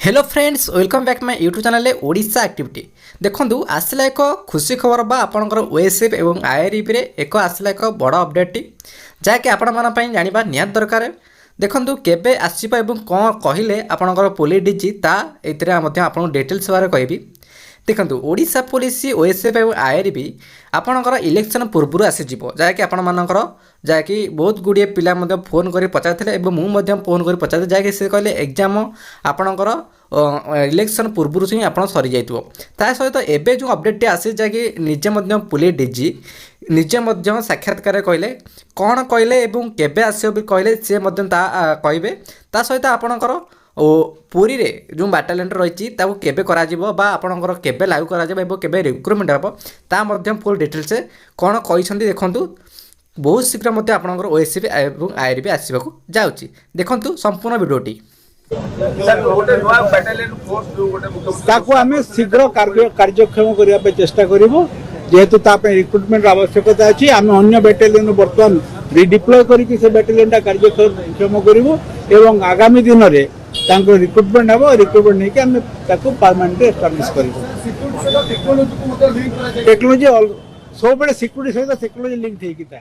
hello friends welcome back my YouTube channel Odisha activity देखो आसला एक खुशी खबर बा आपणकर ओएसएफ एवं आईआरबी रे एक आसला एक बड़ अपडेट जहाँकि आपण जाना निहात दरकार देखो केबे आसीबा एवं कौन कहले आपणकर पुलिस डीजी ता एथिरे आपन डिटेल्स बारे कहबी देखो ओडिशा पुलिस ओएसएफ एवं आईआरबी आपणकर इलेक्शन पूर्व आसीज जहाँकि आपणकर जहाँकि बहुत गुड़िए पिला फोन कर पचार मुझे फोन कर पचार जहाँकि से कहले एग्जाम आपणकर इलेक्शन पूर्व ही आप सरी जाइए ता सहित एवं जो अपडेट आसी जहाँकि निजे पुलिस डीजी निजे साक्षात्कार कहले कौन कहले एवं केबे आसो भी कहले सी कहे ता सहित आपणकर पुरी रे जो बाटालियन रही केबे कराजिबो बा आपणकर केबे लागू कराजिबो एवं केबे रिक्रुटमेंट हेबो ता मध्यम फुल डिटेल्स कौन कहिसंती देखंतु बहुत शीघ्र मध्य आपणकर ओएसएफ एवं आईआरबी आसीबाकू जाउची देखंतु संपूर्ण वीडियोटी ताकू आमे शीघ्र कार्यक्षम करिया पे चेष्टा करिवो जेहेतु तापे रिक्रुटमेंट आवश्यकता अछि आमे अन्य बैटालियन वर्तमान रिडिप्लॉय करिकि से बैटालियन ता कार्यक्षम करिवो एवं आगामी दिन रे तांको रिक्रुटमेंट हबो रिक्रुटमेंट नै कि आमे ताकू परमानेंट एस्टैब्लिश करिवो टेक्नोलॉजी सब बड़े सिक्योरिटी सहित टेक्नोलॉजी लिंक थई कि ता